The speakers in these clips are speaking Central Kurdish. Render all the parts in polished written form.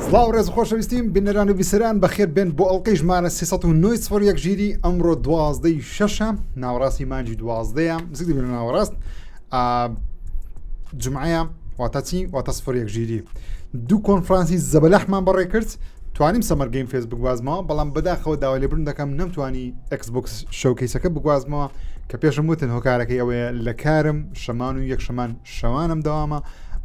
سڵاو ڕێز خۆشەویستیم بینەران و بیسەران بەخێر بێن بۆ ئەڵلقەی ژمارە 391 ژیری ئەمڕۆ 12 شەشە ناوەڕاستی مانجی 12 زیک دەبێن ناوەڕاست جمعەیە واتە چی واتە 01 ژیری دوو کۆنفرانسی زەبەلەحمان بەڕێ کرد توانیم سەمەر گەیم فێست بگوازمەوە بەڵام بەداخەوە داوای لێبوردن دەکەم نەمتوانی ئێکسبۆکس شۆیکەیسەکە بگوازمەوە کە پێشم وتن هۆکارەکەی ئەوەیە لە کارم شەمان و یەک شەمانم دەوامە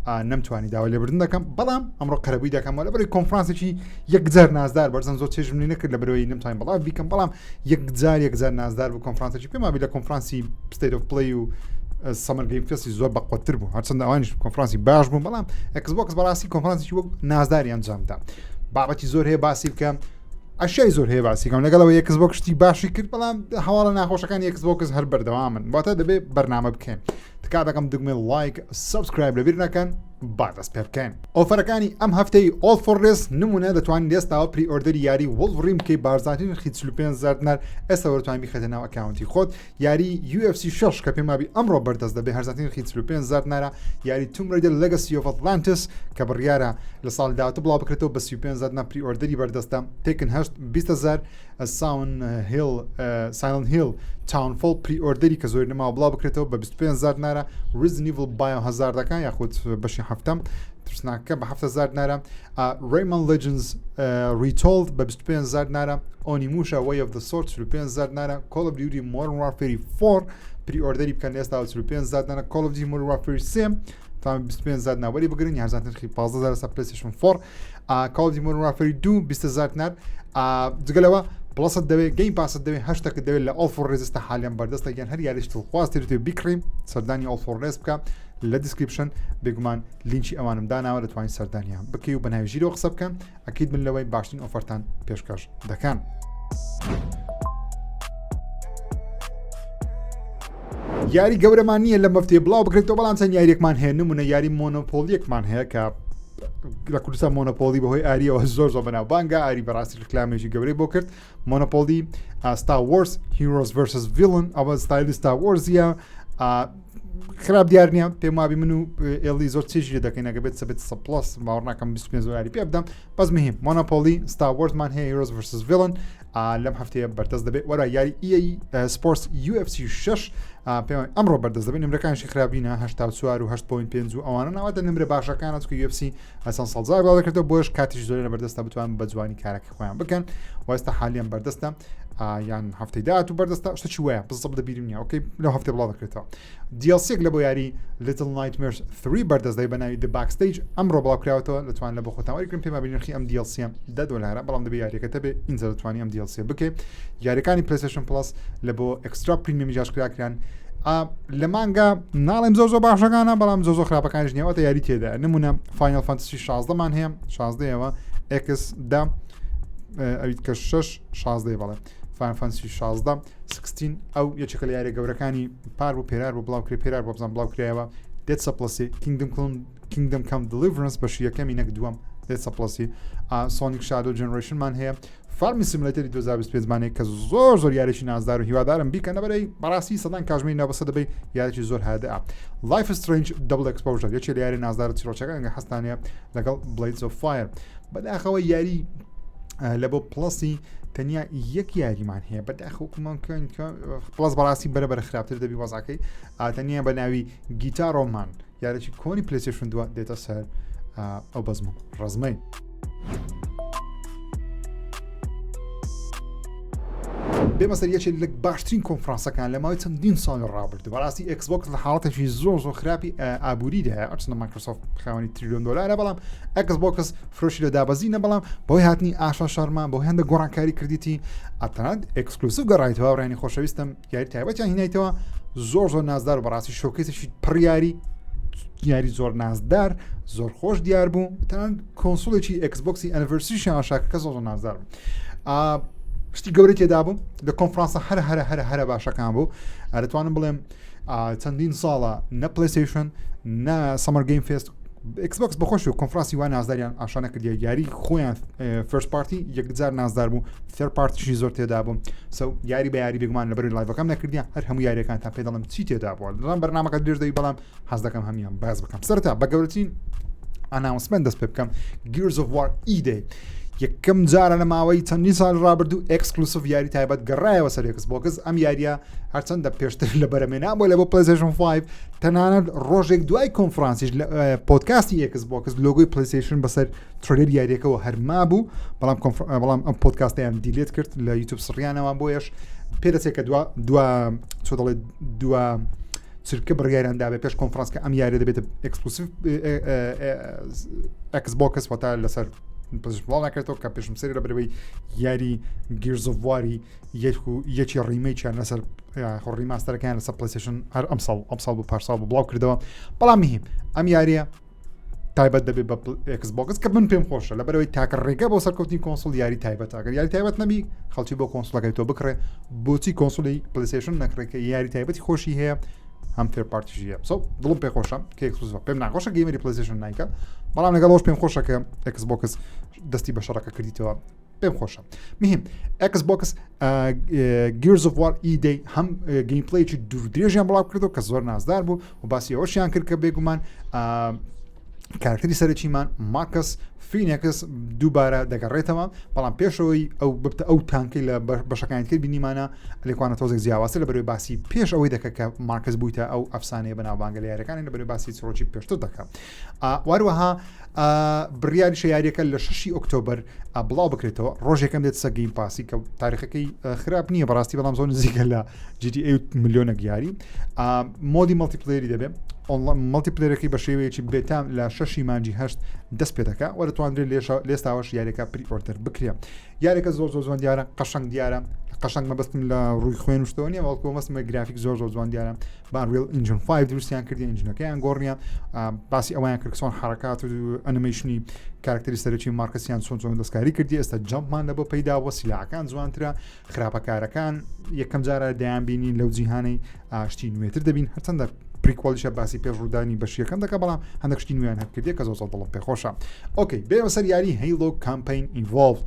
نەمتوانی داوای لێبوردن دەکەم بەڵام ئەمڕۆ قەرەبووی دەکەمەوە لەبەرەوەی کۆنفرانسێکی یەکجار نازدار بەرزەن زۆر چێژم نەکرد لەبەرەوەی نەمتوانین بەڵام بیکەم بەڵام یەکجار نازدار بوو کۆنفرانسێکی پێم وابی لە کۆنفرانسی ستیت ئۆف پڵەی و سەمەر گەیم فێستی زۆر بەقوتر بوو هەرچەندە ئەوانیش کۆنفرانسی باش بوو بەڵام ئێکسبۆکس بەڕاستی کۆنفرانسێکی وەک نازداری ئەنجامدا بابەتی زۆر هەیە باسی بکە ئەشیای زۆر هەیە باسی کەم لەگەڵەوە ئێکسبۆکس شتی باشی کرد بەڵام هەواڵە ناخۆشەکانی ئێکسبۆکس هەر بەردەوامن واتە دەبێت بەرنامە بکەین تکا دەکەم دگمێ لایک سبسکرایب لەبیر نەکەن با دەست پێ بکەین ئۆفەرەکانی ئەم هەفتەی ئۆل فۆر ڕێس نمونە دەتوانین دێستاوە پری ئۆردەری یاری وڵڤڕیم بکەی بارزانترین خی 45,000 دینار ئێستا وەرتوانین بیخەتە ناو ئەکاونتی خۆت یاری UFC 6 کە پێم وابی ئەمڕۆ بەردەست دەبێت هەرزانترین خی 45,000 دینارە یاری توم ڕێدە لەگەسی ئۆف ئەتلانتس کە بڕیارە لە ساڵ داهاتوو بڵاو بکرێتەوە بە 35,000 دینار پری ئۆردەری بەردەستە تێکن 20,000 سایلەنت هیل تاون فۆڵ پری ئۆردەری کە زۆر نەماوە بڵاو بکرێتەوە بە 25,000 دینارە ریزنیڤڵ بایۆ 1000 دەکان یاخود بەشی هەفتەم ترسناکە بە 7,000 دینارە ڕێیمان لێجنز ریتۆلد بە 25,000 دینارە ئۆنیموشە وەی ئۆف دە سۆرت 35,000 دینارە کۆڵ ئۆف دیوتی مۆدرن وارفێری 4 پری ئۆردەری بکەن ئێستا 35,000 دینارە کۆڵ ئۆف دیوتی مۆدرن وارفێری 3 تا 25,000 دینار وەری بگرن هەرزانترین خی 15,000 لەسەر پلەیستەیشن 4 کۆڵ ئۆف دیوتی مۆدرن وارفێری 2 20,000 دینار جگەلەوە پڵەست دەوێت گەیم پاست دەوێت هەشتەکە دەوێت لە ئۆل فۆر ڕێزستە حالیان بەردەستە گیان هەر یاریش دڵخواست تێ بیکڕین سەردانی ئۆل فۆر ڕێز بکە لە دیسکریپشن بێگومان لینکی ئەوانم داناوە دەتوانین سەردانیان بکەی و بەناوی ژیرەوە قسە بکەن ئەکید من لەوەی باشترین ئۆفەرتان پێشکەش دەکەن. یاری گەورەمان نییە لە مەفتێ بڵاو بکرێتەوە بەڵام چەند یاریەکمان هەیە نمونە یاری مۆنۆپۆلیەکمان هەیە کە لە کوردستان مۆنۆپۆلی بەهۆی ئاریەوە زۆر بەناو بانگە ئاری بەڕاستی ڕکلامێکی گەورەی بۆ کرد مۆنۆپۆلی ستار وارز هیرۆز ڤرسس ڤیلن ئەوە ستایلی ستار وارزیە خراپ دیار نییە پێم وابی من و ئێڵی زۆر چێژی دەکەین ئەگە بێت سەبێت سە پلس باوەڕ ناکەم 25 یاری پێ بدەم بەس مهم مۆنۆپۆلی ستار وارزمان هەیە هیرۆز ڤرسس ڤیلن لەم هەفتەیە بەردەست دەبێت وەرە یاری EA سپۆرتس UFC 6 ئەمڕۆ بەردەست دەبێت نمرەکانشی خراپینە 84 و 8.5 و ئەوانە ناواتە نمرە باشەکانە چکە UFC ئەسان سەڵزای بڵاو دەکرێتەوە بۆش کاتیش زۆر لە بەردەستە بتوان بە جوانی کارەکە خۆیان بکەن وەستا حالیان بەردەستە یان هەفتەی داهات و بەردەستە شتێکی وایە بزەب دەبیرم نییە ئۆکەی لەو هەفتێ بڵاو دەکرێتەوە دیڵسێک لە بۆ یاری لیتل نایتمێرز 3 بەردەستدای بەناوی د باکستیج ئەمڕۆ بڵاوکراوەوە دەتوان لە بۆ خۆتان وەرگرن پێم وابی نرخی ئەم دیڵسیە $10 بەڵام دەبێت یاریەکەتە بێ ئینجا دەتوانی ئەم دیڵسیە بکەیت یاریەکانی پلەیستەیشن پڵەس لە بۆ ئەکسترا پریمیەمی جاشکراکران لە مانگە ناڵێم زۆر باشەکانە بەڵام زۆر خراپەکانیش نیەوەتە یاری تێدا نمونە فاینەل فانتەسی 16مان هەیە 16ەوە ئێکس دا ئەویت کە 16 بەڵێ فاینەل فانتەسی 16 ئەو یەکێکە لە یاریە گەورەکانی پار بوو پێرار بۆ بڵاو کرێ پێرار بۆ بزان بڵاو کرایەوە دێت سەپلەسی کینگدم کام دلیڤرنس بەشی یەکەمی نەک دووەم دێت سەپلەسی سۆنیک شادۆ جنریشنمان هەیە فارمی سیمولێتەری 2025 مانەیە کە زۆر یاریشی نازدار و هیوادارم بیکەنە بەرەی بەڕاستی سەدان کاژمەی ناوبەسە دەبێت یاریی زۆر هادەئە لایف سترنج دبل ئەکسپۆژر یەکێک لە یاری نازدار چیرۆچەکە ئەنگە هەستانەیە لەگەڵ بلیدز ئۆف فایر بەداخەوە یاری لە بۆ پڵەسی تەنیا یەک یاریمان هەیە بەداخەوکمان پڵەس بەڕاستی بەرەبەر خراپتر دەبی وەزاکەی تەنیا بە ناوی گیتارۆمان یارێکی کۆنی پلەیستەیشن 2 دێتە سەر ئەو بەزمە ڕزمەی بێمەسەر یەکێک لە باشترین کۆنفرانسەکان لە ماوەی چەندین ساڵی ڕابردوو بەڕاستی ئێکسبۆکس لە حاڵەتێکی زۆر خراپی ئابووری دەهەیە ئەچنە مایکرۆسۆفت خاوەنی $1 تریلیۆن بەڵام ئێکسبۆکس فرۆشی لە دابەزینە بەڵام بۆی هاتنی ئاشا شەرمان بۆ هێندە گۆڕانکاری کردیتی ئەتەنانەت ئێکسکلوسیڤ گەڕایەوە ڕێنی خۆشەویستم یاری تایبەتیان هینایتەوە زۆر نازدار و بەڕاستی شۆکەیسێکی پڕیاری یاری زۆر نازدار زۆر خۆش دیار بوو تەنانەت کۆنسۆڵێکی ئێکسبۆکسی ئەنیڤەرسریشیان ئاشاکە زۆر نازدار بوو شتی گەورەی تێدا بوو لە کۆنفرانسە هەرە باشەکان بوو دەتوانم بڵێم چەندین ساڵە نە پلەیستەیشن نە سەمەر گەیم فێست ئێکسبۆکس بەخۆش و کۆنفرانسی وای نازداریان ئاشانە کردی یاری خۆیان فەرست پارتی یەکجار نازدار بوو تھێر پارتیشی زۆر تێدا بوو سە یاری بە یاری بێگومان لەبەر لایڤەکەم نەکردیان هەر هەموو یاریەکانتان پێ دەڵم چی تێدا بووە لەڵام بەرنامەکە درێژ دەی بەڵام حەز دەکەم هەمیان باز بکەم سەرەتا بە گەورەترین ئەناونسمنت دەست پێ بکەم Gears of War E-Day یەکەم جارە لە ماوەی چەندین ساڵ ڕابردوو ئێکسکلوسیڤ یاری تایبەت گەڕایەوە سەر ئێکسبۆکس ئەم یاریە هەرچەندە پێشتر لە بەرەمێنا بۆ لە بۆ پلەیستەیشن 5 تەنانەت ڕۆژێک دوای کۆنفرانسیش لە پۆدکاستی ئێکسبۆکس لۆگۆی پلەیستەیشن بەسەر ترێلەر یاریەکەەوە هەرما بوو بەڵام ئەم پۆدکاستیان دیلێت کرد لە یوتیوب سڕیانەوە بۆیش پێدەچێت کە دووە چرکە بڕیاریان دابێت پێش کۆنفرانس کە ئەم یاری دەبێتە ئێکسکلوسیڤ ئێکسبۆکس وەتا لەسەر پزیشنڵ ناکرێتەوە کە پێشم سەری لە بەرەوەی یاری Gears of War یەکی ڕیمەیکیان لەسەر ڕیماستەرەکان لەسەر پلەیستەیشن هەر ئەم ساڵ بوو پارساڵ بوو بڵاو کردەوە بەڵام مهم ئەم یاریە تایبەت دەبێت بە ئێکسبۆکس کە من پێم خۆشە لە بەرەوەی تاکە ڕێگە بۆ سەرکەوتنی کۆنسۆڵ یاری تایبەت ئەگەر یاری تایبەت نەبی خەڵکی بۆ کۆنسۆڵەکەی تۆ بکڕێ بۆچی کۆنسۆڵی پلەیستەیشن نەکڕێت کە یاری تایبەتی خۆشی هەیە هەم تێر پارتیژی هەیە دڵم پێ خۆشە کە ئێکسکلوسیڤ پێم ناخۆشە گەیمەری پلەیستەیشن نایکە بەڵام لەگەڵەوەش پێم خۆشە کە ئێکسبۆکس دەستی بە شەڕەکە کردیتەوە پێم خۆشە مهم ئێکسبۆکس Gears of War E-Day هەم گەیمپلەیەکی دوورودرێژیان بڵاو کردەوە کە زۆر نازدار بوو و باسی ئەوەشیان کرد کە بێگومان کارکتری سەرەکیمان مارکس فینێکس دووبارە دەگەڕێتەوە بەڵام پێشەوەی ئەو ببتە ئەو تانکەی لە بەشەکانی کرد بینیمانە لێکوانە تۆزێک جیاوازتر لە بەروی باسی پێش ئەوەی دەکە کە مارکس بوویتە ئەو ئەفسانەیە بەناوبانگە لە یاریەکانی لە بەروی باسی چڕۆکی پێشتر دەکات واروەها بڕیاری یاریەکە لە 6 ئۆکتۆبر بڵاو بکرێتەوە ڕۆژێکم دێت سە گەیم پاسی کە تاریخەکەی خراپ نییە بەڕاستی بەڵام زۆر نزیکە لە GTA ملیۆنە گیاری مۆدی مەڵتیپلەیەری دەبێت مەڵتیپلەیەرەکەی بە شێوەیەکی بێتام لە 6 مانجی 8 دەست پێ دەکات وە دەتوانرێت لێستاوەش یاریەکە پری ئۆردەر بکرێ یاریەکە زۆر زۆر دیارە قەشەنگ دیارە قەشەنگ مەبەستم لە ڕووی خوێن شتەوە نیە بەڵکو مەستمە گرافیک زۆر جوان دیارە با Unreal Engine 5 دروستیان کردی ئینجینەکەیان گۆڕنیە باسی ئەویان کرد چۆن حرکات و ئەنیمەیشنی کارکتری سەرەکی مارکسیان چۆن دەستکاری کردی ئێستا جەمپمان لە بۆ پەیدا وە سیلاعەکان جوانترە خراپەکارەکان یەکەم جارە دەیان بینین لەو جیهانەی شتی نوێتر دەبین هەرچەندە پریکۆلیشە باسی پێش ڕوودانی بەشیەکەم دەکە بەڵام هەندێک شتی نوێیان هەرکردی کە زۆر دڵم پێخۆشە ئۆکەی بێمە سەر یاری هەیلۆ کامپین ئینڤۆڵڤد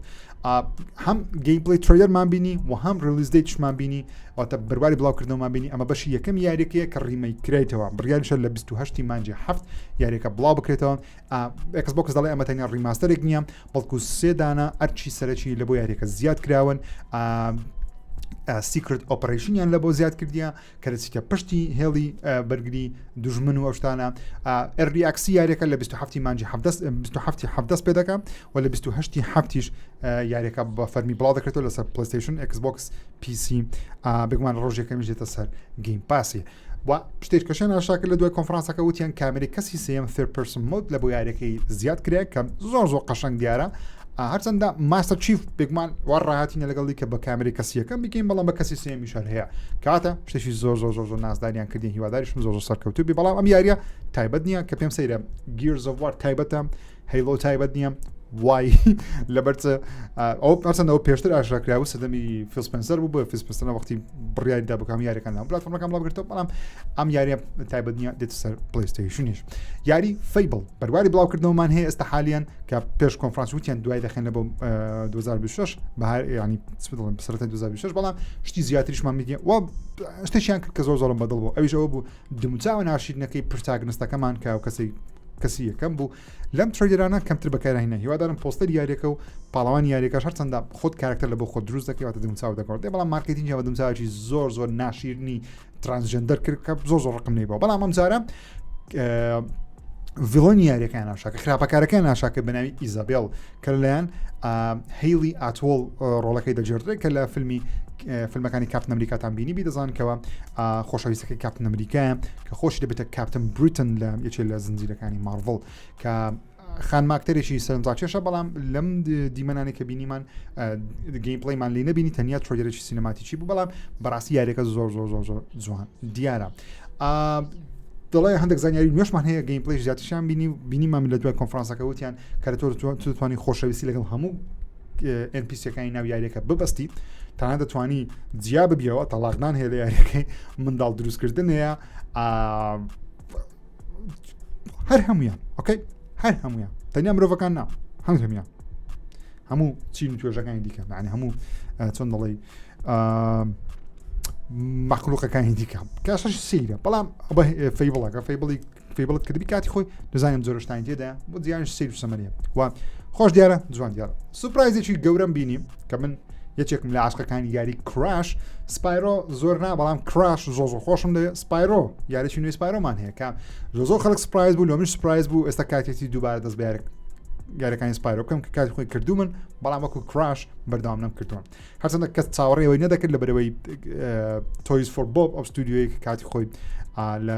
هەم گەیمپڵی ترێلەرمان بینی و هەم ریلیز دیتشمان بینی واتە بڕواری بڵاوکردنەوەمان بینی ئەمە بەشی یەکەم یاریەکەیە کە ڕیمەیک کرێتەوە بڕیاریشە لە 28 مانجی 7 یاریەکە بڵاو بکرێتەوە ئێکسبۆکس دەڵێ ئەمە تەنیا ڕیماستەرێک نییە بەڵکو 3 دانە ئەرچی سەرەکی لە بۆ یاریەکە زیاد کراون سیکرت ئۆپەرەیشنیان لە بۆ زیاد کردیە کە دەچیتە پشتی هێڵی بەرگری دوژمن و ئەوشتانە ئەریاکسی یاریەکە لە 27 مانجی 7 دەست پێ دەکەم و لە 28 هەفتیش یاریەکە بە فەرمی بڵاو دەکرێتەوە لەسەر پلەیستەیشن ئێکسبۆکس PC بگومان ڕۆژێکەکەمیش دێتە سەر گەیم پاسی و شتێک کەشیان ئاشاکرد لە دوای کۆنفرانسەکە وتیان کامێرەی کەسی سێم third person mode لە بۆ یاریەکەی زیاد کرێ کە زۆر قەشەنگ دیارە هەرچەندە ماستەر چیف بێگومان وا ڕاهاتینە لەگەڵی کە بە کامێرەی کەسیەکەم بکەین بەڵام بە کەسی سێمی شەر هەیە کاتە شتێکی زۆر نازداریان کردین هیواداریشم زۆر سەرکەوتوبی بەڵام ئەم یاریە تایبەت نییە کە پێم سەیرە Gears of War تایبەتە هەیلۆ تایبەت نییە وای لەبەرچە ئەو ئەو پێشتر ئاشراکراوە سەدەمی فیل سپێنسەر بوو بە فیل سپێنسەر وەختی بڕیاریدا بکەم یاریەکان پلاتفۆرمەکان بڵاو کردەوە بەڵام ئەم یاریە تایبەت نییە دێتە سەر پلەیستەیشنیش یاری فەیبڵ بەرواری بڵاوکردنەوەمان هەیە ئێستا حالیان کە پێش کۆنفرانس وتیان دوای دەخێن لە بۆ 2026 بەهار ینی سەرەتای 2026 بەڵام شتی زیاتریشمان میدیە و شتێکیان کرد کە زۆرم بەدڵ بوو ئەویش ئەوە بوو دموچاوە ناشیرنەکەی پرتاگنستەکەمان کە کەسی یەکەم بوو لەم ترێلەرانە کەمتر بەکارهێنا هیوادارم پۆستەر یاریەکە و پاڵەوان یاریەکەش هەرچەندە خۆت کارکتەر لە بۆ خۆت دروست دەکەواتە دموچاو دەکڕێت بەڵام مارکتینگە بە دموچاوێکی زۆر ناشیرنی ترانسجەندەر کرد کە زۆر ڕقم نەیبەوە بەڵام ئەم جارە ڤیلۆنی یاریەکان ناشاکە خراپەکارەکان ناشاکە بەناوی ئیزابێڵ کە لەلایەن هەیلی ئاتۆڵ ڕۆڵەکەی دەجێڕێت کە لە فیلمەکانی کاپتن ئەمریکاتان بینی دەزان کەەوە خۆشەویستەکەی کاپتن ئەمریکایە کە خۆشی دەبێتە کاپتن بریتن لە یەکێ لە زنجیرەکانی مارڤڵ کە خانماکتەرێکی سەرنجاکێشە بەڵام لەم دیمەنانی کە بینیمان گەیمپڵەیمان لێ نەبینی تەنیا ترۆیلەرێکی سینەماتیکی بوو بەڵام بەڕاستی یاریەکە زۆر جوان دیارە دەڵێ هەندێک زانیاری نوێشمان هەیە گەیمپڵەی زیاترشان بینیمان لە دوای کۆنفرانسەکە وتیان کە توانی خۆشەویستی لەگەڵ هەموو NPCەکانی ناو یاریەکە ببەستی تەنها دەتوانی جیا ببیەوە تەڵاقدان هەیە لە یاریەکەی منداڵ دروستکردن هەیە هەر هەمویان ئۆکەی هەر هەمویان تەنیا مرۆڤەکان نا هەمویان هەموو چین و توێژەکانی دیکە یعنی هەموو چۆن دەڵێ مەخلوقەکانی دیکە کاشش سیرە بەڵام فەیبڵەکە فیبڵت کردبی کاتی خۆی دەزانم زۆرشتانی تێدا بۆ زیانش سیر سەمەریە و خۆش دیارە جوان دیارە سوپرایزێکی گەورەم بینیم کە من یەکێکم لە عاشقەکانی یاری کراش سپایرۆ زۆر نا بەڵام کراش زۆ خۆشم دەوێت سپایرۆ یاریی نوێی سپایرۆمان هەیە کە زۆ خەڵک سپرایز بوو لە منش سپرایز بوو ئێستا کاتێکی دووبارە دەست بە یاریەکانی سپایرۆ بکەم کە کاتی خۆی کردو من بەڵام وەکو کراش بەردەوام نەکردووە هەرچەندە کەس چاوەڕێەوەی نەدەکرد لە بەرەوەی تۆیز فۆر بۆب ئەو ستودیۆی کە کاتی خۆی لە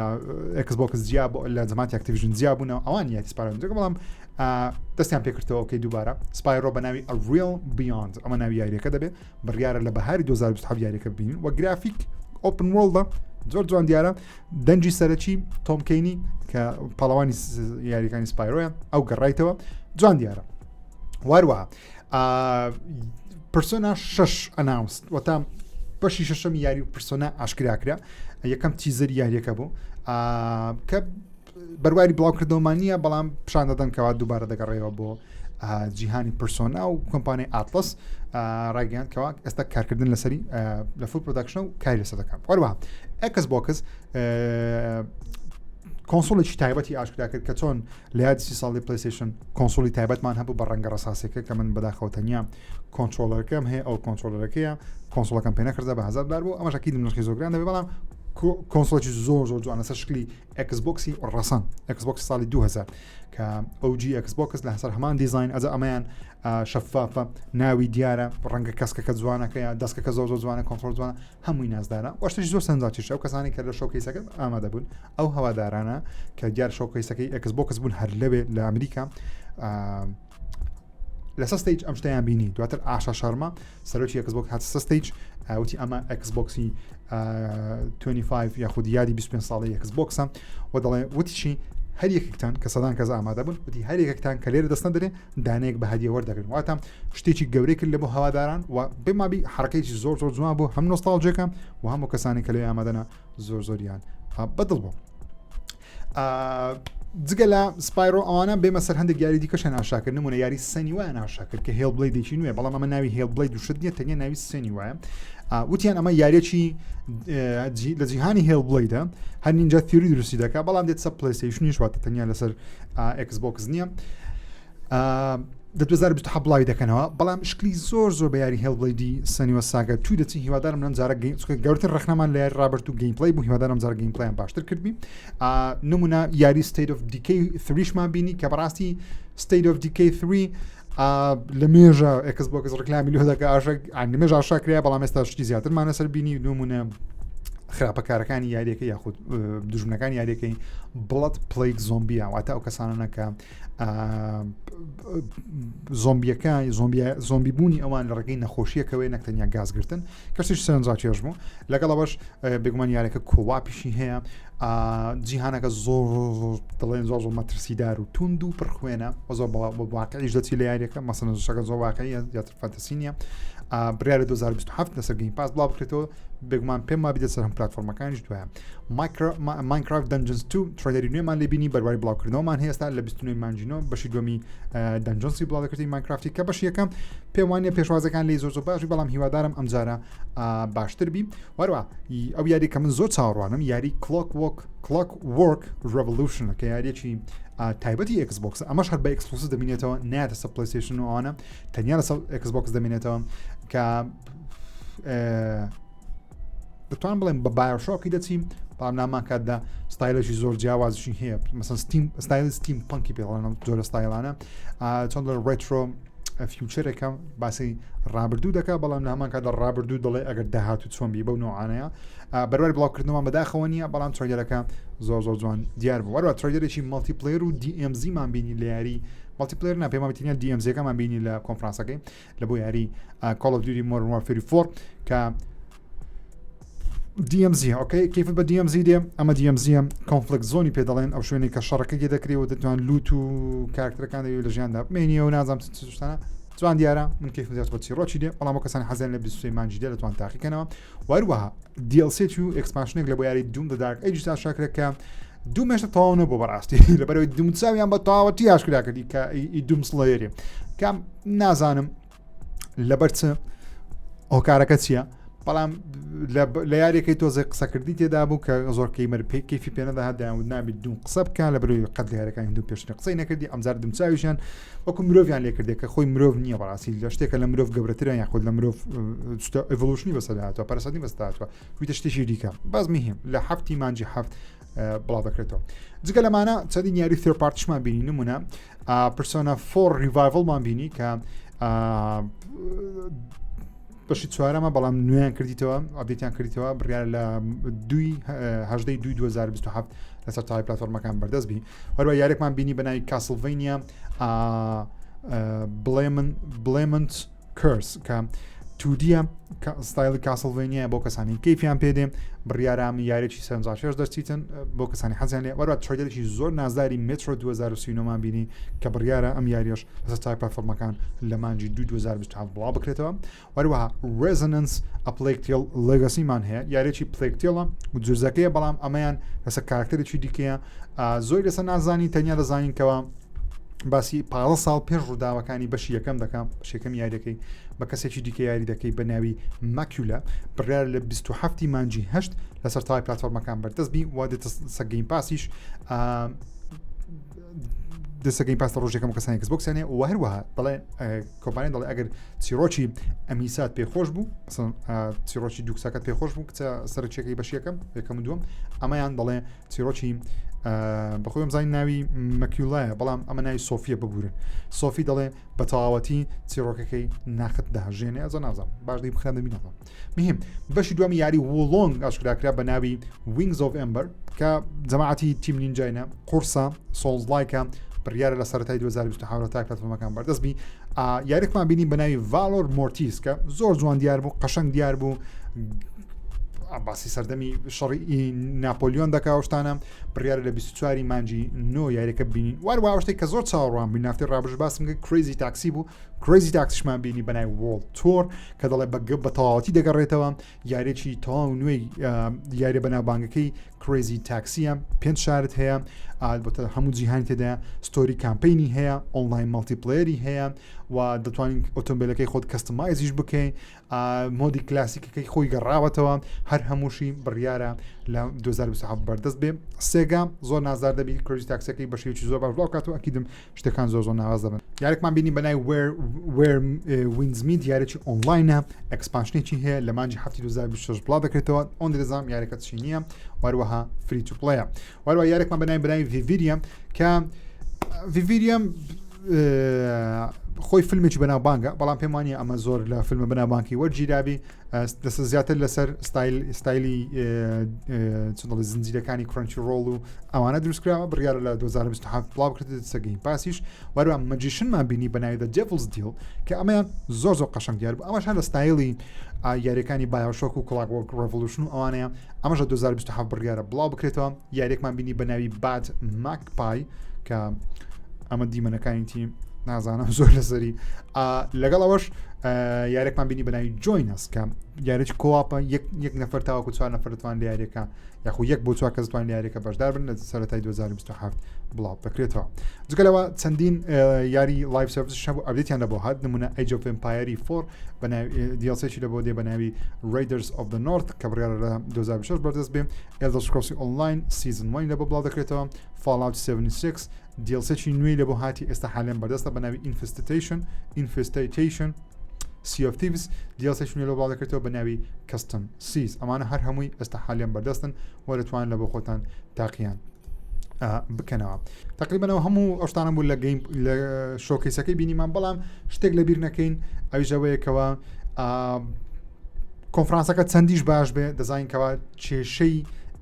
ئێکسبۆکس جیا لە زەماتی ئەکتیڤیژن جیا بوونەوە ئەوان یاتی سپایرۆ بەڵام دەستیان پێکردەوە ئەوکەی دووبارە سپایرۆ بە ناوی ریل بیاند ئەمە ناوی یاریەکە دەبێت بڕیارە لە بەهاری 2027 یاریەکە ببینین و گرافیک ئۆپن وۆڵدە زۆر جوان دیارە دەنجی سەرەکی تۆمکەینی کە پاڵەوانی یاریەکانی سپایرۆیان ئەو گەڕایتەوە جوان دیارە واروەها پرسۆنا 6 ئەناوست وەتا بەشی شەشەمی یاری و پرسۆنا ئاشکراکرا یەکەم تیزەری یاریەکە بوو کە بەرواری بڵاوکردەوەمان نییە بەڵام پیشان دەدەن کەوا دووبارە دەگەڕێەوە بۆ جیهانی پرسۆنا و کۆمپانیای ئاتلس ڕاگەیان کەوا ئێستا کارکردن لەسەری لە فول پرۆداکشن و کاری لەسەر دەکەن وەروەها ئێکسبۆکس کۆنسۆڵێکی تایبەتی ئاشکرا کرد کە چۆن لە یاد 30 ساڵی پلەیستەیشن کۆنسۆڵی تایبەتمان هەبوو بە ڕەنگە ڕەساسێکە کە من بەداخەوتەنیا کۆنترۆلەرەکەم هەیە ئەو کۆنترۆلەرەکەیە کۆنسۆڵەکەم پێ نەکردە بە 1000 دلار بوو ئەمەش ئەکید نرخی زۆرگران دەبێت بەڵام کۆنسۆڵێکی زۆر جوانە سەر شکلی ئێکسبۆکسی ڕەسەن ئێکسبۆکس ساڵی 2000 کە ئەوجی ئێکسبۆکس لە هەسەر هەمان دیزاین ئەجا ئەمەیان شەفافە ناوی دیارە ڕەنگە کەسکەکە جوانەکەیە دەستکەکە زۆر جوانە کۆنترۆل جوانە هەمووی نازدارە وەشتێکی زۆر سەرنجاچیش ئەو کەسانی کە لە شۆیکەیسەکە ئامادە بوون ئەو هەوادارانە کە دیار شۆیکەیسەکەی ئێکسبۆکس بوون هەر لەوێ لە ئەمریکا لەسە ستیج ئەم شتیان بینی دواتر ئاشا شەرمە سەرۆکی ئێکسبۆکس هاتە سە ستیج وتی ئەمە ئێکسبۆکسی 25 یاخود یادی 25 ساڵی ئێکسبۆکسە و دەڵێ وتی چی هەر یەکێکتان کە سەدان کەس ئامادە بوون وتی هەر یەکێکتان کە لێرە دەستە دەرێ دانەیەک بە هەدیە وەردەگرن واتە شتێکی گەورەی کرد لە بۆ هەواداران و بێمابی حرەکەیکی زۆر جوان بوو هەم نۆستالژیەکە و هەموو کەسانی کە لێ ئامادەنە زۆریان بەدڵ بوو جگە لە سپایرۆ ئەوانە بێمە سەر هەندێک یاری دیکەشان ئاشاکرد نمونە یاری سەنیوایە ئاشاکرد کە هێڵ بڵێدێکی نوێ بەڵام ئەمە ناوی هێڵ بڵێد و شت نیە تەنیا ناوی سەنیوایە وتیان ئەمە یاریەکی لە جیهانی هێڵ بڵێدە هەر نینجا تیوری دروستی دەکات بەڵام دێت سە پلەیستەیشنیش واتە تەنیا لەسەر ئێکسبۆکس نییە لە 2027 بڵاوی دەکەنەوە بەڵام شکلی زۆر بە یاری هێڵ بڵێدی سەنیوە ساگە توی دەچی هیوادارم لەم جارە گەورەتر ڕەخنەمان لە یاری ڕابرد و گەیم پڵەی بوو هیوادارم جارە گەیم پڵەیان باشتر کردبی نمونە یاری ستیت ئۆف دیکەی 3مان بینی کە بەڕاستی ستیت ئۆف دیکەی 3 لە مێژە ئێکسبۆکس ڕکلامی لێ دەکە مێژ ئاشاکریا بەڵام ئێستا شتی زیاترمانە سەر بینی نمونە خراپەکارەکانی یاریەکە یاخود دوژمنەکانی یاریەکەی بڵەت پلەیک زۆمبیە واتە ئەو کەسانە کە زۆمبیەکە زۆمبی بوونی ئەوان لە ڕێگەی نەخۆشیەکەوەی نەکتەنیا گازگرتن کەشتێکی سەرنجاچێژ بوو لەگەڵەوەش بێگومان یاریەکە کۆواپیشی هەیە جیهانەکە زۆر دەڵێن زۆر مەترسیدار و توند و پڕخوێنە و زۆر بە واقعیش دەچی لە یاریەکە مەسەن شەکە زۆر واقعیە زیاتر فانتەسی نیە بڕیارە 2027 لەسەر گەیم پاس بڵاو بکرێتەوە بێگومان پێم وابێت سەر هەم پلاتفۆرمەکانیش دوایە ماینکرافت دەنجنز 2 ترێلەری نوێمان لێ بینی بەرواری بڵاوکردنەوەمان هەیە ئێستا لە 29 مانجینەوە بەشی دووەمی دەنجنسی بڵاو دەکردی ماینکرافتی کە بەشی یەکەم پێم وانە پێشوازەکان لێ زۆر باشی بەڵام هیوادارم ئەم جارە باشتر بی وەروە ئەو یاری کە من زۆر چاوەڕوانم یاری کلۆکوۆرک ڕەڤۆلوشن کە یاریەکی تایبەتی ئێکسبۆکس ئەمەش هەر بە ئێکسکلوسیڤ دەمێنێتەوە نایەتە سەر پلەیستەیشن و ئەوانە تەنیا لە ئێکسبۆکس دەمێنێتەوە کە دەتوانم بڵێم بە بایۆشۆکی دەچیم بەڵام نامان کاتدا ستایلەشی زۆر جیاوازشی هەیە مەسەن ستایل ستیم پەنکی پێڵێنم جۆرە ستایلانە چۆن لە ڕێترۆ فیوچەرێکە باسی ڕابردوو دەکات بەڵام لە هەمان کاتدا ڕابردوو دەڵێ ئەگەر داهاتوو چۆن بی بەو نوعانەیە بەرواری بڵاوکردنەوە بەداخەوە نیە بەڵام ترێلەکە زۆر جوان دیار بوو وەروە ترێلێکی مەڵتیپلەیر و DMZ-مان بینی لە یاری مەڵتیپلەیر ناپێمان بتینە DMZ-ەکەمان بینی لە کۆنفرانسەکەی لە بۆ یاری Call of Duty Modern Warfare 4 کە DMZ ئۆکەی کەیفت بە DMZ دێ ئەمە DMZ کۆنفلکت زۆنی پێ دەڵێن ئەو شوێنی کە شەڕەکە دەکرێت و دەتوان لوت و کارکتەرەکان دەوێت لە ژیاندا بمێنیە و نازانم شتانە جوان دیارە من کەیف زیات بە چیرۆکی دێ بەڵام کەسانی حەزیان لە 23 مانجی دێ دەتوان تاقیکەنەوە وەروەها DLC و ئێکسپانشنێک لە بۆ یاری دوم دە دارک ئەیج تا شاکرەکە دوم هێشتا تەواو نەبوو بەڕاستی لەبەرەوەی دوم چاویان بە تەواوەتی ئاشکرا کردی کە دوم سڵەیەری کام نازانم لەبەر چ ئەو کارەکە چییە بەڵام لە یاریەکەی تۆزە قسەکردی تێدا بوو کە زۆر کەیفی پێ نەداهات نابێت دوو قسە بکە لە بەروی قەت لە یاریەکانی دوو پێشنە قسەی نەکردی ئەمجار دمچاویشیان وەکو مرۆڤیان لێ کردێت کە خۆی مرۆڤ نییە بەڕاستی لە شتێکە لە مرۆڤ گەورەترە یاخود لە مرۆڤ ئێڤۆلوشنی بەسەداهاتوە پەرسەدی بەستاتوە ویتە شتێکی دیکە باز میهیم لە هەفتی مانجی هەفت بڵاو دەکرێتەوە جگە لەمانە چەندین یاری third partyشمان بینی نمونە پرسۆنا 4 ریڤایڤڵمان بینی کە بەشی چوارەمە بەڵام نوێیان کردیتەوە ئەپدێتیان کردیتەوە بڕیار لە 2027 لەسەر تای پلاتفۆرمەکان بەردەست بی وەروە یارێکمان بینی بەناوی کاسلڤینیا بڵێمنت کەرس کە تودیە ستایلی کاسلڤینیا بۆ کەسانی کەیفیان پێدێ بڕیارام یارێکی 36 دەستیتن بۆ کەسانی حەزیان لێ وەروە تڕێدەرێکی زۆر نازداری مترۆ 2039مان بینی کە بڕیارە ئەم یاریش لەسەر تای پلاتفۆرمەکان لە مانجی 2027 بڵاو بکرێتەوە وەروەها ڕێزەنەنس ئەپلێکتێل لەگەسیمان هەیە یارێکی پلێکتێڵە و جزەکەیە بەڵام ئەمەیان لەسەر کارکتەرێکی دیکەیە زۆر لەسەر نازانی تەنیا دەزانین کەەوە باسی 15 ساڵ پێش ڕووداوەکانی بەشی یەکەم دەکەم بەشێکەم یاریەکەی بە کەسێکی دیکە یاری دەکەی بە ناوی ماکیولە بڕیار لە 27 مانجی هەشت لەسەر تای پلاتفۆرمەکان بەردەست بی وا دەسە گەیم پاسیش دەسەگەی پاس ڕۆژێکەکەم کەسانی ئێکسبۆکسیانێ و هەروەها دەڵێ کۆمپانیای دەڵێ ئەگەر چیرۆکی ئەمیسات پێخۆش بوو چیرۆکی دووکسەکەت پێخۆش بوو کچە سەرچێکی بەشیەکەم یەکەم دووەم ئەمەیان دەڵێ چیرۆکی بەخۆی ئەمزانی ناوی مەکیولایە بەڵام ئەمە ناوی سۆفیە ببورن سۆفی دەڵێ بە تەواوەتی چیرۆکەکەی ناخت داژێنێ ئەزە نازانم باش دەی بخران دەبینەوە مهم بەشی دومی یاری وڵۆنگ ئاشکراکرا بە ناوی وینگز ئۆف ئەمبەر کە جەماعەتی تیم نینجاینە قورسە سۆڵز لایکە بڕیارە لە سەرەتای 2027 تای پلاتفۆرمەکان بەردەست بی یارێکمان بینی بە ناوی ڤالۆر مۆرتیس کە زۆر جوان دیار بوو قەشەنگ دیار بوو باسی سەردەمی شەڕی ناپۆلیۆن دەکاوشتانە بڕیارە لە 24 مانجی 9 یاریەکە بینین وەروە شتێک کە زۆر چاوەڕوان بووین نافتی ڕابژ باسم کریزی تاکسی بوو کریزی تاکسیشمان بینی بە ناوی وۆڵد تۆر کە دەڵێ بە تەواوەتی دەگەڕێتەوە یارێکی تەواو نوێی یاریە بەناوبانگەکەی کریزی تاکسیە 5 شارت هەیە بۆتە هەموو جیهانی تێدا ستۆری کامپینی هەیە ئۆنلاین مەڵتیپلەیەری هەیە و دەتوانین ئۆتۆمبیلەکەی خۆت کەستمایزیش بکەین مۆدی کلاسیکەکەی خۆی گەڕاوەتەوە هەر هەمووشی بڕیارە لە 2027 بەردەست بێ سێگام زۆر نازدار دەبی کریزی تاکسەکەی بەشێکی زۆر باش بڵاو کاتەوە ئەکیدم شتەکان زۆر ناواز دەبن یارێکمان بینی بەنای وێر وینزمیت یارێکی ئۆنلاینە ئەکسپانشنێکی هەیە لە مانجی 2026 بڵاو دەکرێتەوە ئۆن دەزانام یارەکە چی نییە وەروەها فری تو پڵەیە وەروە یارێکمان بەنای ڤیڤیریەم کە ڤیڤیریەم خۆی فیلمێکی بەناوبانگە بەڵام پێم وانیە ئەمە زۆر لە فیلمە بەناوبانکی وەرگیرابی دەسە زیاتر لەسەر ستایلی زنجیرەکانی کرۆنچی ڕۆڵ و ئەوانە دروستکراوە بڕیارە لە 2027 بڵاو بکرێت سەگەی پاسیش وەروە مەجیشنمان بینی بەناوی دە جێڤڵز دیل کە ئەمەیان زۆر قەشەنگ دیار بوو ئەمەش هەر لە ستایلی یاریەکانی بایۆشۆک و کلاکوەرک ڕەڤۆلوشن و ئەوانەیە ئەمەش 2027 بڕیارە بڵاو بکرێتەوە یارێکمان بینی بەناوی باد ماکپای کە ئەمە دیمەنەکانی تیم نازانم زۆر لەسەری لەگەڵ ئەوەش یارێکمان بینی بەناوی جۆینەس کە یارێکی کۆواپە یەک نەفەر تاوەکو 4 نەفەر دەتوان لە یاریەکە یاخو 1 بۆ 4 کەس دەتوان لە یاریەکە بەشدار بن لە سەرەتای 2027 بڵاو دەکرێتەوە جگەلەوە چەندین یاری لایف سرویس هەبوو ئەپدێتیان لەبۆ هات نمونە ئەیج ئۆف ئێمپایەری 4 دیڵسێکی لەبۆ دێ بەناوی ڕیدەرز ئۆف دە نۆرت کە بڕیارە لە 2026 بەردەست بێ ئێلدەر سکرۆسی ئۆنلاین سیزن 1 لەبۆ بڵاو دەکرێتەوە فاڵاوت 76 دیڵسێکی نوێی لەبۆ هاتی ئێستا حالێن بەردەستە بەناوی ئینفستیشن Sea of Thieves دیڵسێکی نوێ لە بڵاو دەکرێتەوە بەناوی کەستم سیز ئەمانە هەر هەمووی ئێستا حالێن بەردەستن وەرەتوان لە بۆ خۆتان تاقییان بکەنەوە تقریبەنەوە هەموو ئەوشتانە بوو لە گەیم لە شۆکەیسەکەی بینیمان بەڵام شتێک لە بیر نەکەین ئەویژەوەیەکەوە کۆنفرانسەکە چەندیش باش بێ دەزانینکەوە کێشەی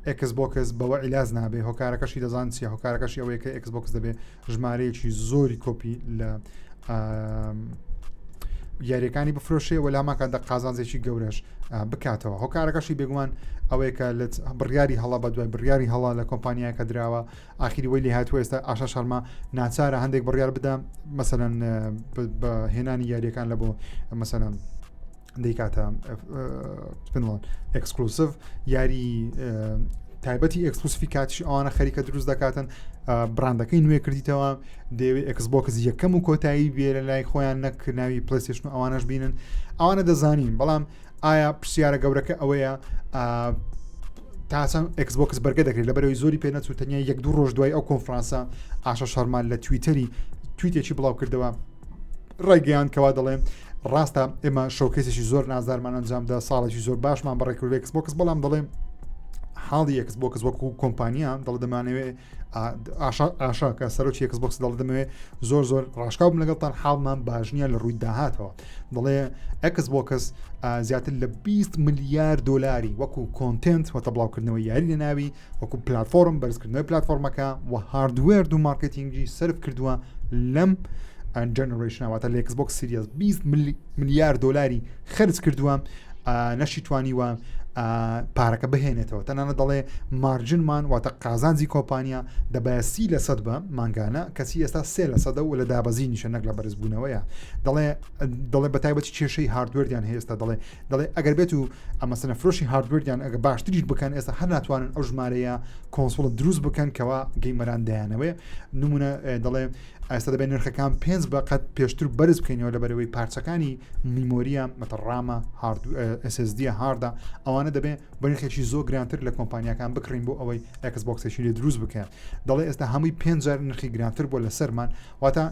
ئێکسبۆکس بەوە عیلاج نابێ هۆکارەکەشی دەزان چیە هۆکارەکەشی ئەوەیە کە ئێکسبۆکس دەبێ ژمارەیەکی زۆری کۆپی لە یاریەکانی بفرۆشێ و لاماکەدا قازانجێکی گەورەش بکاتەوە هۆکارەکەشی بێگومان ئەوەیە کە لە بڕیاری هەڵا بە دوای بڕیاری هەڵا لە کۆمپانیایکە دراوە ئاخیری وەی لێ هاتووە ئێستا ئاشا شەرما ناچارە هەندێک بڕیار بدەم مەسەلەن بە هێنانی یاریەکان لە بۆ مەسەلەن دەیکاتە ئەکسکلوسیڤ یاری تایبەتی ئەکسکلوسیفی کاتیش ئەوانە خەریکە دروست دەکاتن براندەکەی نوێ کردیتەوە دەیەوێت ئەکسبۆکس یەکەم و کۆتایی بێ لە لای خۆیان نەک ناوی پلەیستەیشن و ئەوانەش بینن ئەوانە دەزانین بەڵام ئایا پرسیارە گەورەکە ئەوەیە تاسم ئێکسبۆکس بەرگە دەکرێت لەبەرەوەی زۆری پێ نەچوو تەنیا 1-2 ڕۆژ دوای ئەو کۆنفرانسە ئاشا شەرمان لە تویتەری تویتێکی بڵاو کردەوە ڕێگەیان کەوا دەڵێ ڕاستە ئێمە شۆکەیسێکی زۆر نازدارمان ئەنجامدا ساڵێکی زۆر باشمان بەڕێکرد ئێکسبۆکس بەڵام دەڵێ حاڵی ئێکسبۆکس وەکو کۆمپانیا دەڵێ دەمانەوێت ئاشا کە سەرۆکی ئێکسبۆکس دەڵێ دەمەوێت زۆر ڕاشکاو بم لەگەڵتان حاڵمان باش نییە لە ڕووی داهاتەوە دەڵێ ئێکسبۆکس زیاتر لە 20 ملیار دۆلاری وەکو کۆنتنت وەتە بڵاوکردنەوەی یاری لە ناوی وەکو پلتفۆرم بەرزکردنەوەی پلتفۆرمەکە و هاردوێر و مارکتینگی سرف کردووە لەم جنریشنەوەتە لە ئێکسبۆکس سیریەس 20 ملیار دۆلاری خرج کردووە نەشی توانیوە پارەکە بهێنێتەوە تەنانە دەڵێ مارجنمان واتە قازانجی کۆمپانیا دەبایە 30% بە مانگانە کەسی ئێستا 3% و لە دابەزی نیشە نەک لە بەرزبوونەوەیە دەڵێ بە تایبەتی کێشەی هاردوێریان هێستا دەڵێ ئەگەر بێت و ئەمەسەنە فرۆشی هاردوێریان ئەگە باشتریش بکەن ئێستا هەر ناتوانن ئەو ژمارەیە کۆنسۆڵ دروست بکەن کەوا گەیمەران دەیانەوەی نمونە دەڵێ ئێستا دەبێت نرخەکان 5 بەقەت پێشتر بەرز بکەینەوە لەبەرەوەی پارچەکانی میمۆریە مەتەڕامە SSD هاردا ئەوانە دەبێت بەنرخێکی زۆر گرانتر لە کۆمپانیەکان بکڕین بۆ ئەوەی ئێکسبۆکسێکی لێ دروست بکەن دەڵێ ئێستا هەمووی 5,000 نرخی گرانتر بۆ لەسەرمان واتە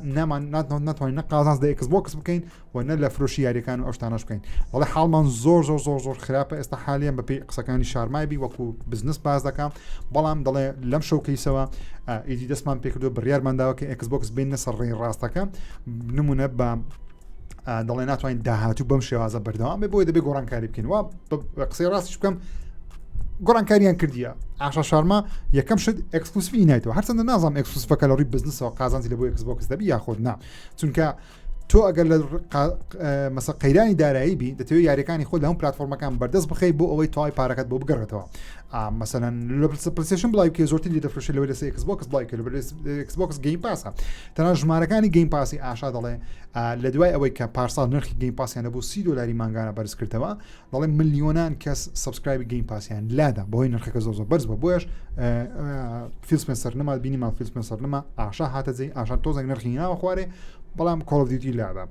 ناتوانین نە قازانج لە ئێکسبۆکس بکەین و نە لە فرۆشی یاریەکان و ئەو شتانەش بکەین دەڵێ حاڵمان زۆر خراپە ئێستا حالیان بەپێی قسەکانی شارمایبی وەکو بزنس باز دەکەم بەڵام دەڵێ لەم شۆکەیسەوە ئیدی دەستمان پێکردو بڕیارمانداوە کە ئێکسبۆکس بینە سەر ڕێی ڕاستەکە نمونە بە دەڵێ ناتوانین داهاتوو بەم شێوازە بەردەوام بێ بۆی دەبێت گۆڕانکاری بکەین وا قسەی ڕاستیش بکەم گۆڕانکاریان کردیە ئاشا شارما یەکەم شت ئەکسکلوسیڤی نایتەوە هەرچەندە نازانم ئەکسکلوسیڤەکە لە ڕووی بزنسەوە قازانجی لە بۆ ئێکسبۆکس دەبی یاخۆت نا چونکە تۆ ئەگەر لە مەسە قەیرانی دارایی بی دەتەوێت یاریەکانی خۆت لە هەم پلتفۆرمەکان بەردەست بخەیت بۆ ئەوەی تەواوی پارەکەت بۆ بگەڕێتەوە مەسەلەن لە پلەیستەیشن بڵاوی کە زۆرتر دەفرۆشێت لەوەی لەسەر ئێکسبۆکس بڵاوی کە لە ئێکسبۆکس گەیم پاسە تەنها ژمارەکانی گەیم پاسی ئاشا دەڵێ لە دوای ئەوەی کە پارسال نرخی گەیم پاسیانە بۆ 30 دلاری مانگانە بەرز کردەوە دەڵێ ملیۆنان کەس سبسکرایبی گەیم پاسیان لادا بەهۆی نرخەکە زۆر بەرز بە بۆیش فیلسپێنسەر نەما بینیمان فیلسپێنسەر نەما ئاشا هاتە جێی ئاشا تۆزێک نرخی ناوە خوارێ بەڵام کۆڵ ئۆف دیوتی لادا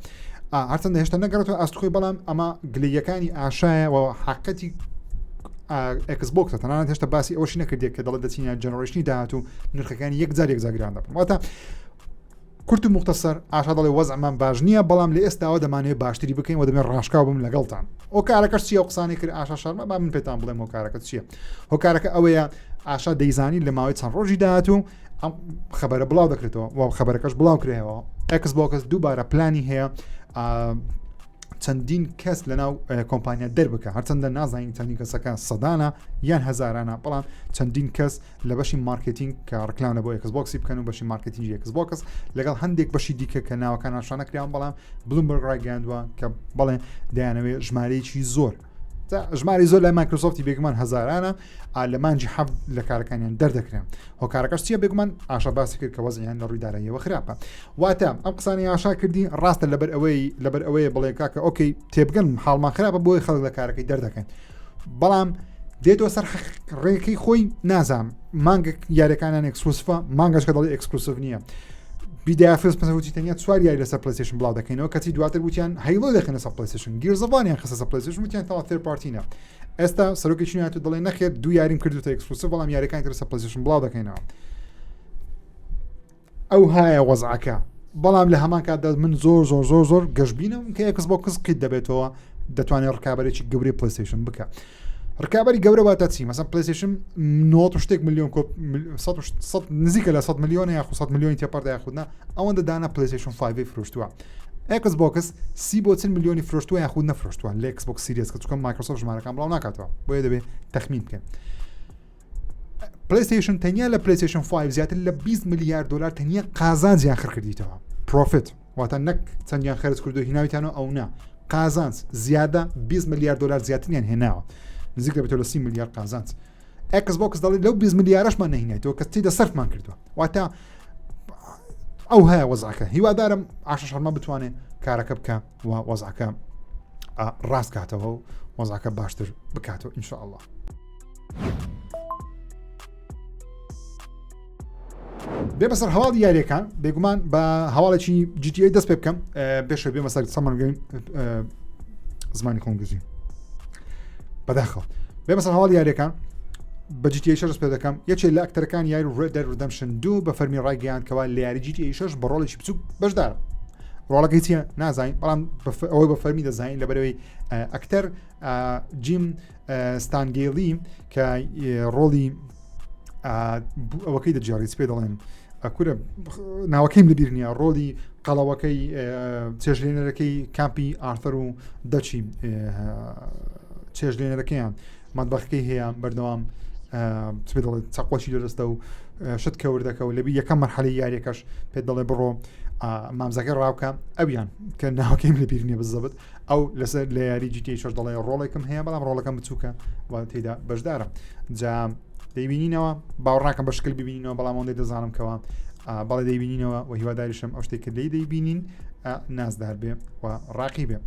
هەرچەندە هێشتا نەگەڕێتەوە ئاستخۆی بەڵام ئەمە گلەیەکانی ئاشایە و حقەتی ئێکسبۆکسە تەنانەت هێشتا باسی ئەوەشی نەکردێت کە دەڵێت دەچینە جەنەڕیشنی داهات و نرخەکانی یەکجار دەبن واتە کورت و مختصر ئاشا دەڵێ وەزعمان باش نییە بەڵام لە ئێستاوە دەمانێت باشتری بکەین و دەبێت ڕاشکاو بم لەگەڵتان ئۆکارەکەش چیە قسانی کرد ئاشا شەرمە با من پێتان بڵێم هۆکارەکە چییە هۆکارەکە ئەوەیە ئاشا دەیزانی لە ماوەی چەند ڕۆژی داهاتوو ئەم خەبەرە بڵاو دەکرێتەوە و خەبەرەکەش بڵاو کرێەوە ئێکسبۆکس دووبارە پلانی هەیە چەندین کەس لەناو کۆمپانیا دەربکە هەرچەندە نازانین چەندین کەسەکە سەدانە یان هەزارانە بەڵام چەندین کەس لە بەشی مارکتینگ کە ڕکلام لە بۆ ئێکسبۆکسی بکەن و بەشی مارکتینگی ئێکسبۆکس لەگەڵ هەندێک بەشی دیکە کە ناوەکان شانەکریان بەڵام بلومبەرگ ڕایگەاندووە کە بەڵێ دەیانەوێت ژمارەیەکی زۆر ژماری زۆر لای مایکرۆسۆفتی بێگومان هەزارانە لە مانجی حەفت لە کارەکانیان دەردەکرێن هۆکارەکەش چیە بێگومان ئاشا باسی کرد کە وەزعیان لە ڕووی داراییەوە خراپە واتە ئەم قسانی ئاشا کردی ڕاستە لەبەر ئەوەیە بڵێ کاکە ئۆکەی تێبگەن حاڵمان خراپە بۆی خەڵک لە کارەکەی دەردەکەن بەڵام دێتەوە سەر ڕێەکەی خۆی نازام مانگە یاریەکانیان ئێکسکلوسیڤە مانگەش کە دەڵێ ئێکسکلوسیڤ نییە بیدیا فێست پەسەوتی تەنیا چوار یاری لەسەر پلەیستەیشن بڵاو دەکەینەوە کەچی دواتر وتیان هەیڵۆ دەخێنە سەر پلەیستەیشن گیرزەوانیان خستە سەر پلەیستەیشن وتیان تەوا تێر پارتینە ئێستا سەرۆکێکی ناتو دەڵێ نەخێر دوو یاریم کردوتە ئێکسکلوسیڤ بەڵام یاریەکانی تر سەر پلەیستەیشن بڵاو دەکەینەوە ئەو هایە وەزعەکە بەڵام لە هەمان کاتدا من زۆر گەشتبینم کە ئێکسبۆکس قیت دەبێتەوە دەتوانێت ڕکابەرێکی گەورەی پلەیستەیشن بکە ڕکابەری گەورە واتە چی مەسەڵەن پلەیستەیشن 90 شتێک ملیۆن نزیکە لە 100 ملیۆن یاخود 100 ملیۆنی تێپەڕدا یاخودنا ئەوەندە دانا پلەیستەیشن 5 فرۆشتووە ئێکسبۆکس 30 بۆ 40 ملیۆنی فرۆشتووە یاخود نەفرۆشتووە لە ئێکسبۆکس سیریەس کە چونکە مایکرۆسۆفت ژمارەکان بڵاو ناکاتەوە بۆیە دەبێت تەخمین بکەن پلەیستەیشن تەنیا لە پلەیستەیشن 5 زیاتر لە 20 ملیار دلار تەنیا قازانجیان خڕکردیتەوە پرۆفیت واتە نەک چەندیان خەرج کردو هیناویتانەوە ئەو نا قازانج زیادە 20 ملیار دلار زیاتریان هێناوە نزیک دەبێتەوە لە 30 ملیار قازانج ئێکسبۆکس دەڵێت لەو 20 ملیارەشمان نەهینێتەوە کە تێدە سەرفمان کردووە واتە ئەو هەیە وەزعەکە هیوادارم ئاشا شەرما بتوانێت کارەکە بکە و وەزعەکە ڕاستکاتەوە و وەزعەکە باشتر بکاتەوە ئینشاءالله بێ بەسەر هەواڵی یاریەکان بێگومان بە هەواڵێکی GTA دەست پێ بکەم پێشە بێ مەسەر سەمەر گەیم زمانی خۆنگوزی بەداخەوە بێ مەسەڵ هەواڵ یاریەکان بە GTA 6 پێ دەکەم یەکێک لە ئەکتەرەکان یاری Red Dead Redemption 2 بە فەرمی ڕایگەیاندکەوە لە یاری GTA 6 بە ڕۆڵێکی بچووک بەشدارە ڕۆڵەکەی چیە نازانین بەڵام ئەوەی بە فەرمی دەزانین لەبەرەوەی ئەکتەر جیم ستانگێلی کە ڕۆڵی ئەوەکەی دەجاڕیت پێ دەڵێن ئەکورە ناوەکەیم لەبیر نییە ڕۆڵی قەڵەوەکەی چێژلێنەرەکەی کامپی ئارتەر و دەچی چێژلێنەرەکەیان مەتبەخەکەی هەیە بەردەوام دەڵێت چاقۆچی دەدەستە و شت کەوردەکە و لەبی یەکەم مەرحەلەی یاریەکەش پێت دەڵێ بڕۆ مامزەکە ڕاوکە ئەویان کە ناوەکەیم لەبیر نییە بزەبت ئەو لەسەر لە یاری GTA 6 دەڵێ ڕۆڵێکم هەیە بەڵام ڕۆڵەکەم بچووکە و تێدا بەشدارە جا دەیبینینەوە باوەڕاکەم بە شکل ببینینەوە بەڵام ئەوەندەی دەزانم کەەوە بەڵێ دەیبینینەوە و هیواداریشم ئەو شتێک کە لێی دەیبینین نازدار بێ و ڕاقی بێ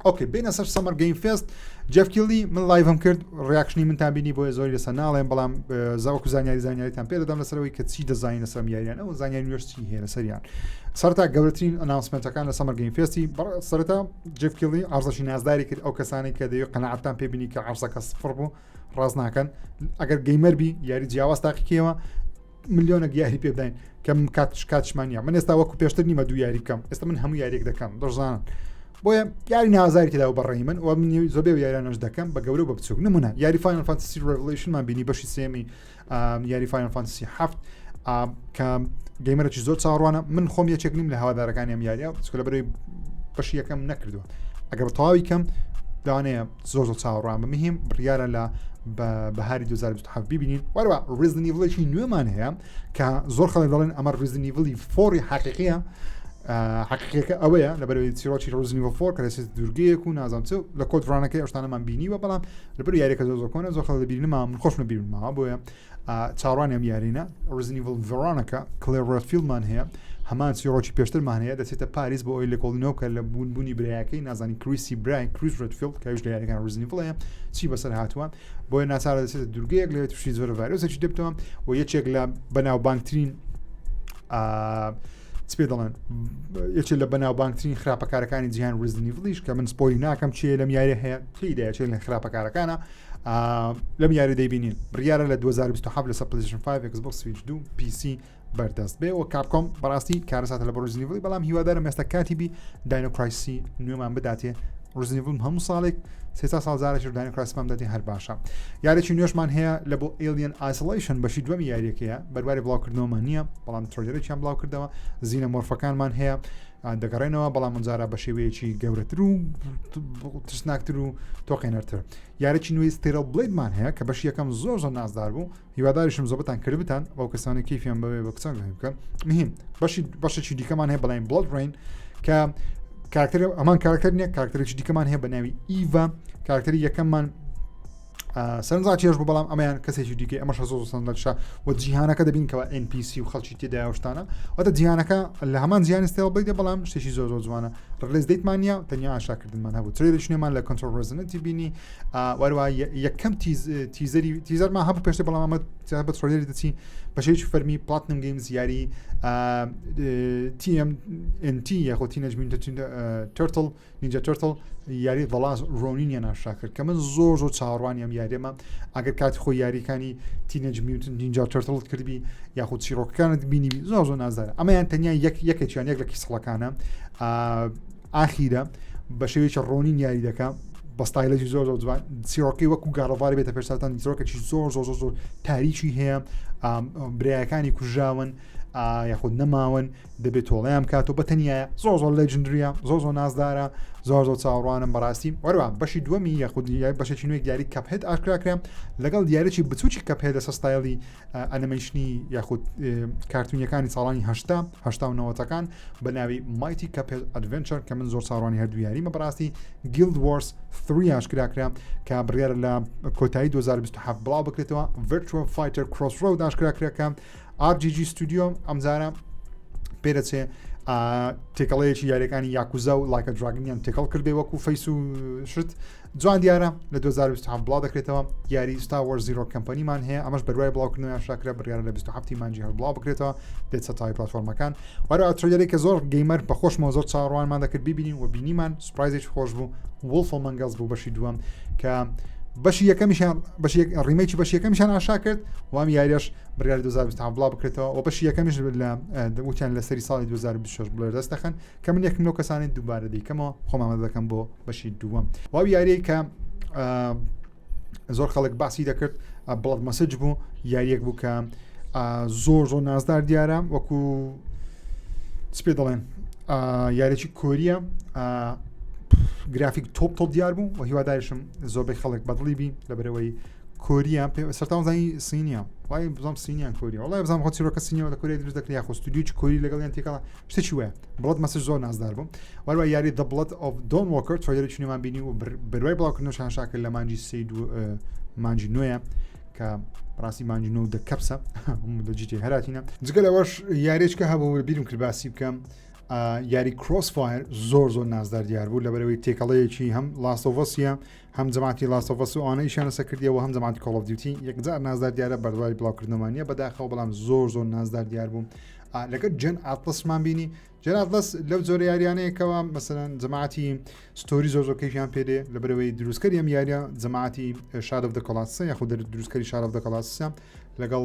ئۆکێ بینە سەر سەمەر گەیم فێست جێف کیلی من لایڤم کرد ڕیاکشنی منتان بینی بۆیە زۆری لەسەر ناڵێم بەڵام زاوەکو زانیاریتان پێ دەدەم لەسەرەوەی کە چی دەزانین لەسەر یاریان ئەو زانیاری نوێش چی هەیە لەسەریان سەرتا گەورەترین ئەناونسمنتەکان لە سەمەر گەیم فێستی سەرەتا جێف کیلی ئارزەشی نازداری کرد ئەو کەسانی کە دەیەوێت قەناعەتتان پێ بینی کە عەرزەکە سفر بوو ڕاز ناکەن ئەگەر گەیمەر بی یاری جیاواز تاقیکەوە ملیۆنە یاری پێ بدەین کەم کاتشمانە من ئێستا وەکو پێشتر نیمە دوو یاری بکەم ئێستا من هەموو یاریێک دەکەم دەزانن بۆیە یاری نازاری تێدا و بەڕێی من و من زۆبێ و یاریانەش دەکەم بە گەورە بە بچووک نمونە یاری فاینل فانتسی ڕێڤلیشنمان بینی بەشی سێمی یاری فاینل فانتسی 7 کە گەیمەرێکی زۆر چاڕوانە من خۆم یەکێک نیم لە هەوادارەکانی ئەم یاریە چکە لەبەرەوەی بەشی یەکەم نەکردووە ئەگەر تەواوی کەم داوانەیە زۆر چاوەڕوان بەمهم بڕیارە لە بەهاری 2027 ببینین وەروە ڕیزنیڤڵێکی نوێمان هەیە کە زۆر خەڵک دەڵێن ئەمە ڕیزنیڤڵی فۆری حەقیقیە حقیقەکە ئەوەیە لەبەرەوەی چیرۆکی ڕۆزنیڤڵ فۆر کە لەسێت دوورگەیەک و نازانم چ لە کۆدڕانەکەی ئەشتانەمان بینیوە بەڵام لەبەر یاریەکە زۆر کۆنە زۆر خەڵک دەبینمە من خۆش نەبیرمەوە بۆیە چاڕوانیم یارینە ڕیزنیڤڵ ڤێرانەکە کلێر ڕێدفیلدمان هەیە هەمان چیرۆکی پێشترمان هەیە دەچێتە پاریس بۆ ئەوی لە کۆڵینەوە کە لە بوونبوونی برایەکەی نازانی کریسی برای کریس ڕێدفیلد کە ئەوش لە یاریەکان ڕیزنیڤڵەیە چی بەسەر هاتووە بۆیە ناچارە دەچێتە دوورگەیەک لەوێ تووشی زۆر ڤایرۆسێکی دەبتەوە و یەکێک لە بەناوبانگترین پێ دەڵێن یەکێک لە بەناوبانگترین خراپەکارەکانی جیهان ڕیزنیڤڵیش کە من سپۆیلی ناکەم چیە لەم یاری هەیە تێیدا یەکێک لە خراپەکارەکانە لەم یاری دەیبینین بڕیارە لە 2027 لەسەر پلەیستەیشن 5 ئێکسبۆکس سویچ 2 PC بەردەست بێ و کاپکۆم بەڕاستی کارەساتە لە بە ڕیزنیڤڵی بەڵام هیوادارم ئێستا کاتی بی داینۆکرایسی نوێمان بداتێ ڕیزنیڤڵم هەموو ساڵێک 300 ساڵ زارێکی داینۆکرایسمان بداتێ هەر باشە یارێکی نوێشمان هەیە لە بۆ ئێلین ئایسۆلیشن بەشی دووەمی یاریەکەیە بەرباری بڵاوکردنەوەمان نییە بەڵام ترۆلێکیان بڵاو کردەوە زینە مۆرفەکانمان هەیە دەگەڕێنەوە بەڵام منجارە بە شێوەیەکی گەورەتر و ترسناکتر و تۆقێنەرتر یارێکی نوێی ستێرەڵ بڵێدمان هەیە کە بەشی یەکەم زۆر نازدار بوو هیواداریشم زۆبتان کردبتان بەو کەسانی کیفیان بەوێ بە کچان بکەن مهم بەشێکی دیکەمان هەیە بەڵام بڵۆد ڕین کە کارکتەر ئەمان کارکتەر نییە کارکتەرێکی دیکەمان هەیە بە ناوی ئیڤا کارکتەری یەکەممان سەرنجا چێژ بوو بەڵام ئەمەیان کەسێکی دیکە ئەمەش زۆر سەندەشە و جیهانەکە دەبینکەوە NPC و خەڵکی تێدایشتانە واتە جیهانەکە لە هەمان زیانی ستێڵ بڵێ بەڵام شتێکی زۆر جوانە ڕێز دەیتمان نیە تەنیا ئاشاکردنمان هەبوو ترێدەچنێمان لە کۆنتڕۆل ڕێزنەتی بینی وەروە یەکەم تیزەرمان هەبوو پێشتر بەڵام ئەمە بە ترۆلێری دەچی بەشێکی فەرمی پلاتنم گەیمز یاری TMNT یاخۆ تینەج میوتەنت ترتل نینجا ترتل یاری دەڵاز ڕۆنینیان ئاشا کرد کە من زۆر چاوەڕوانیم یاریێمە ئەگەر کاتی خۆی یاریەکانی تینەج میوتەنت نینجا ترتل کردبی یاخود چیرۆکەکانت بینی زۆر نازدارە ئەمەیان تەنیا یەکێکیان یەک لە کیسڵەکانە ئاخیرە بە شێوەیەکی ڕۆنین یاری دەکەم بە ستایلێکی زۆر جوان چیرۆکی وەکو گاڕەڤاری بێتە پێشتان چیرۆکێکی زۆر تاریکی هەیە برایەکانی کوژاون یاخود نەماون دەبێت تۆڵیان کات و بەتەنیایە زۆر لێجندریە زۆر نازدارە زۆر چاوەڕوانم بەڕاستی وەروە بەشی دووەمی یاخود بەشێکی نوێک دیاری کەپهێت ئاشکراکرام لەگەڵ دیارێکی بچوکی کەپهێت لەسەر ستایلی ئەنیمەیشنی یاخود کارتونیەکانی ساڵانی 1970ەکان بە ناوی مایتی کەپهێت ئەدڤێنچەر کە من زۆر چاڕوانی هەردوو یاریمە بەڕاستی گیلد وارز 3 ئاشکراکرام کە بڕیارە لە کۆتایی 2027 بڵاو بکرێتەوە ڤیرچوەل فایتەر کڕۆسڕۆد ئاشکراکرەکە RGG ستودیۆ ئەمجارە پێدەچێ تێکەڵەیەکی یاریەکانی یاکوزا و لایکە دراگنیان تێکەڵ کردێ وەکو فەیس و شت جوان دیارە لە 2027 بڵاو دەکرێتەوە یاری ستار وارز زیرۆ کەمپەنیمان هەیە ئەمەش بەروای بڵاوکردنەوە شاکرە بڕیارە لە 27 مانجی هەر بڵاو بکرێتەوە دێت سەتای پلاتفۆرمەکان وەرە ترۆلێک کە زۆر گەیمەر بەخۆشمەوە زۆر چاڕوانمان دەکرد ببینین و بینیمان سوپرایزێکی خۆش بوو وولف ئەمەنگ ئەس بوو بەشی دووەم کە بەشی یەکەمیشان ڕیمەیکی بەشی یەکەمیشان ئاشا کرد وام یاریش بڕیاری 2020 بڵاو بکرێتەوە و بەشی یەکەمیش لە وتیان لە سەری ساڵی 2026 بڵێر دەست دەخەن کە من یەکم لەو کەسانی دووبارە دیکەمەوە خۆم ئامادە دەکەم بۆ بەشی دووەم واو یاریەی کە زۆر خەڵک باسی دەکرد بڵات مەسج بوو یاریەک بوو کە زۆر نازدار دیارە وەکو سپێ دەڵێن یاریێکی کۆریە گرافیک تۆپ دیار بوو و هیوادارشم زۆربەی خەڵک بەدڵی بی لەبەرەوەی کۆریە سەرتاوزانی سینیە وای بزانام سینیان کۆریە وڵای بزانام خۆ چیرۆکە سینیەوە لە کۆریە دروست دەکرێت خۆ ستودیوی کۆری لەگەڵیان تێکەڵا شتێکی وایە بڵات مەسج زۆر نازدار بوو وەروە یاری The Blood of Dawn Walker ترۆیلەری چونیمان بینی و بەروای بڵاوکردنەوەش هەشاکرد لە مانجی سەید و مانجی نوێیە کە ڕاستی مانجی نۆ دە کەپسە لە جیتی هەراتینە جگە لەوەش یاریچکە هەبوو بیرم کرد باسی بکەم یاری کرۆسفایر زۆر نازدار دیار بوو لەبەرەوەی تێکەڵەیەکی هەم لاستۆڤسیە هەم جەماعەتی لاستۆڤس و ئەوانە ئیشانە سەکردیەوە هەم جەماعەتی کۆڵ ئۆف دیوتی یەکجار نازدار دیارە بەردوای بڵاوکردنەوەیە بەداخەوە بەڵام زۆر نازدار دیار بوو لەگەڵ جن ئاتلسمان بینی جن ئاتلس لەو جۆرە یاریانەیەکەوە مەسەلەن جەماعەتی ستۆری زۆر کەیفیان پێدێ لەبەرەوەی دروستکەری ئەم یاریە جەماعەتی شاد ئۆف دە کڵاسە یاخود دروستکەری شاد ئۆف دە کڵاسە لەگەڵ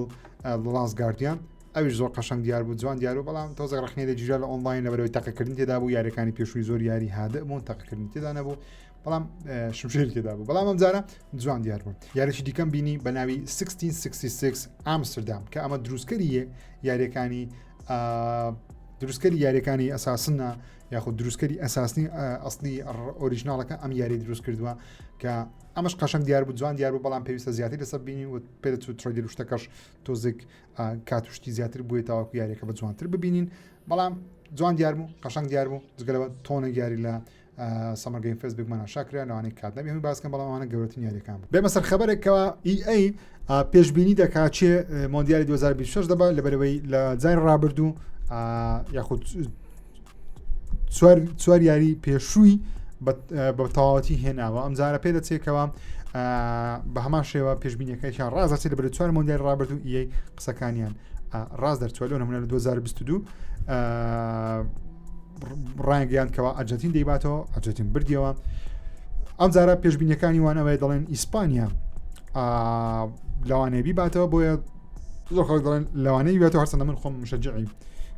لاست گاردیان ئەویش زۆر قەشنگ دیار بوو جوان دیار و بەڵام تۆزە ڕخنێ جیرا لە ئۆنلاین لەبەرەوەی تاقیکردن تێدا بوو یاریەکانی پێشووی زۆر یاری هادە بوون تاقیکردن تێدا نەبوو بەڵام شمشێر تێدا بوو بەڵام ئەم جارە جوان دیار بوو یاریشی دیکەم بینی بە ناوی 1666 ئامستردام کە ئەمە دروستکەری یاریەکانی دروستکەری یاریەکانی ئەساسنە یاخود دروستکەری ئەساسنی ئەسلی ئۆریژناڵەکە ئەم یاری دروست کردووە کە ئەمەش قەشنگ دیار بوو جوان دیار بوو بەڵام پێویستە زیاتر لەسەر بینی و پێدەچوو تڕۆیدی شتەکەش تۆزێک کاتوشتی زیاتر بووی تاواکو یاریەکە بە جوانتر ببینین بەڵام جوان دیار بوو قەشنگ دیار بوو جگەلەوە تۆنە یاری لە سەمەر گەیم فێستبوکمانە شاکرا لەوانەی کات نەبی هەمووی باسکەم بەڵام ئەوانە گەورەترین یاریەکان بوو بێمە سەر خەبەرێکەوە EA پێشبینی دەکات چێ مۆندیالی 2026 دەبات لەبەرەوەی لە جای ڕابردوو یاخود چوار یاری پێشووی بە تەواوەتی هێناوە ئەم جارە پێ دەچێتەوە بە هەمان شێوە پێشبینیەکەیان ڕازەچێت لەبەر چوار مۆندیال ڕابردوو EA قسەکانیان ڕاز دەرچوە لەو نمونە لە 2022 ڕایگەیان کەەوە ئەرجەنتین دەیباتەوە ئەرجەنتین بردیەوە ئەم جارە پێشبینیەکانی وان ئەوەیە دەڵێن ئیسپانیا لەوانەیە بیباتەوە بۆیە زۆر خەڵک دەڵێن لەوانەیە بیباتەوە هەرچەندە من خۆم مشجعی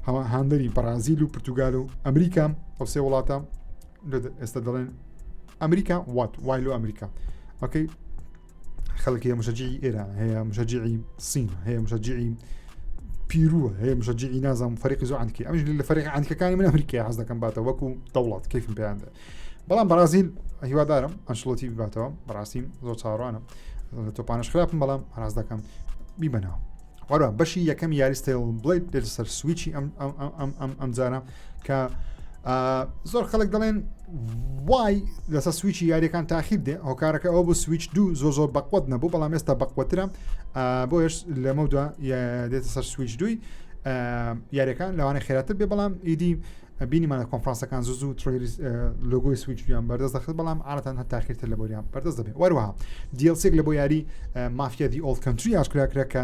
هاندەری بەرازیل و پرتوگال و ئەمریکا ئەو سێ وڵاتە ئێستا دەڵێن ئەمریکا وایل و ئەمریکا ئۆکەی خەڵکی هەیە مشجعی ئێران هەیە مشجعی سین هەیە مشجعی پیرووە هەیە مشجعی نازانم فەریقی زۆر عندکی ئەمش لە فەریق عندکەکانی من ئەمریکای حەز دەکەم باتەوە وەکو دەوڵات کەیفم پێیاندا بەڵام بەرازیل هیوادارم ئەنشلۆتی بباتەوە بەڕاستیم زۆر چاڕوانە تۆپانش خراپم بەڵام هەراز دەکەم بیبەنەوە وەرە بەشی یەکەم یاری ستایل بڵێت لەسەر سویچی ئەم جارە کە زۆر خەڵک دەڵێن وای لەسەر سویچی یاریەکان تاخیر دێ هۆکارەکە ئەو بۆ سویچ دوو زۆر بەقوت نەبوو بەڵام ئێستا بەقوترە بۆیش لەمە دووە دێتە سەر سویچ دوی یاریەکان لەوانە خێراتر بێ بەڵام ئیدی بینیمانە کۆنفرانسەکان زوو لۆگۆی سویچ دویان بەردەست دەخست بەڵام ئاڵەتەن هە تاخیرتر لە بۆریان بەردەست دەبێت وەروەها DLC لە بۆ یاری مافیا دی ئۆڵد کەنتری ئاشکراکرا کە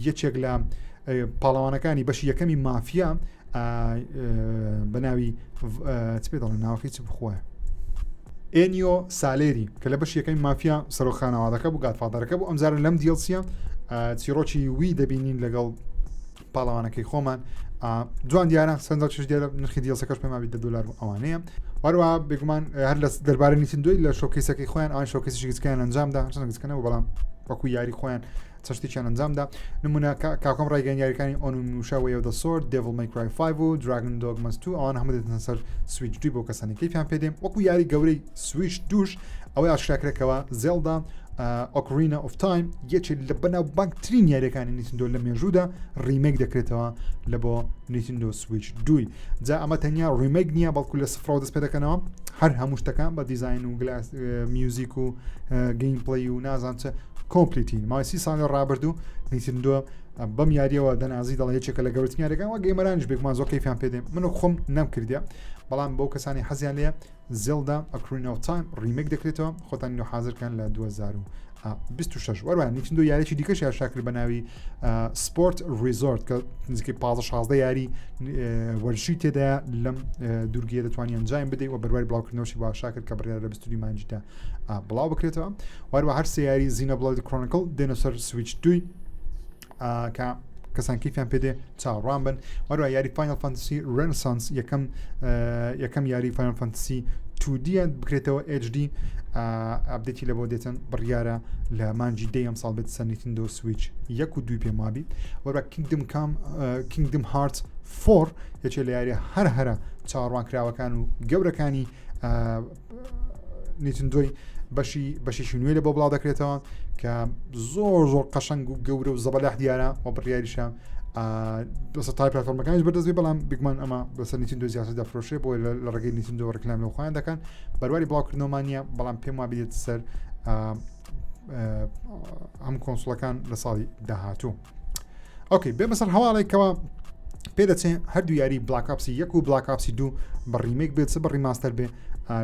یەکێک لە پاڵەوانەکانی بەشی یەکەمی مافیا بە ناوی پێ دەڵێن ناوەکەی چ بخۆە ئێنیۆ سالێری کە لە بەش یەکەمی مافیا سەرۆخانەوادەکە بوو گاتفادەرەکە بوو ئەمجارە لەم دیڵسیە چیرۆکی وی دەبینین لەگەڵ پاڵەوانەکەی خۆمان جوان دیارە سندڵ چش دیارە نرخی دیڵسەکەش پێماوی $10 ئەوانەیە وەروە بێگومان هەر لە دەربارەی نیتندۆی لە شۆکەیسەکەی خۆیان ئەوان شۆکەیسێکی گچکیان ئەنجامدا گچکەنەوە بەڵام وەکو یاری خۆیان چشتێکیان ئەنجامدا نمونە کاکۆم ڕایگەیان یاریەکانی ئۆنوشا وێ ئۆف دە سۆرد دێڤڵ مەی کڕای 5 و دراگن دۆگمەس 2 ئەوان هەموو دێتن سەر سویچ دوی بۆ کەسانی کەیفیان پێدێم وەکو یاری گەورەی سویچ دوش ئەوەی ئاشکراکرێکەوە زێلدا ئۆکرینە ئۆف تایم یەکێک لە بەناو بانکترین یاریەکانی نیتندۆ لە مێژوودا ریمێک دەکرێتەوە لە بۆ نیتندۆ سویچ دوی جا ئەمە تەنیا ریمێک نییە بەڵکو لە سفرەوە دەست پێ دەکەنەوە هەر هەموو شتەکان بە دیزاین و میوزیک و گەیم پڵی و نازانچە کۆمپلیتی ماوەی 30 ساڵی ڕابردوو نیتندۆ بەم یاریەوە دەنازی دەڵێ یەکێکە لە گەورەترین یاریەکان وە گەیمەرانیش بێگومان زۆر کەیفیان پێدێم منو خۆم نەمکردیە بەڵام بەو کەسانی حەزیان لێ زێلدا ئۆکرینە ئۆف تایم ریمێک دەکرێتەوە خۆتانی حاضرکان لە 2026 26 وەروە نیچندۆ یاریی دیکەش شاکر بە ناوی سپۆرت ریزۆرت کە نزیکەی 15 یاری وەرشی تێدا لەم دوورگیە دەتوانانی ئەنجام بدەیت و بەروای بڵاوکردنەوەشی با شاکر کە بڕیارە لە بستوری مانجیدا بڵاو بکرێتەوە وەروە هەر سێ یاری زینە بڵاو کرۆنیکل دێنە سەر سویچ 2 کە کەسان کیفیان پێدێ چاوەڕوان بن وەروە یاری فاینەل فانتسی رێنسانس یەکەم یاری فاینەل فانتسی 2دیان بکرێتەوە HD ئەپدێتی لە بۆ دێتن بڕیارە لە مانجی دەیەم ساڵ بێت سەر نیتندۆ سویچ 1 و 2 پێمابی وەروە کینگدم هارت 4 یەکێ لە یاریە هەرە چاوەڕوانکراوەکان و گەورەکانی نیتندۆی بەشیشی نوێ لە بۆ بڵاو دەکرێتەوە کە زۆر قەشەنگ و گەورە و زەبەلاح دیارە و بڕیاریشە بەسەر تای پلاتفۆرمەکانیش بەردەستبێ بەڵام بگمان ئەمە بەسەر نیتندۆ زیاتر دەفرۆشێ بۆ لە ڕێگەی نیتندۆ ڕێکلام لەو خۆیان دەکەن بەرواری بڵاوکردنەوەمانە بەڵام پێم وا بێت سەر هەم کۆنسۆڵەکان لە ساڵی داهاتوو. ئۆکەی بێ بەسەر هەواڵێکەوە پێدەچێت هەردوو یاری بلاکاپسی 1 و بلاکاپسی 2 بە ڕیمێک بێت بە ڕیماستەر بێ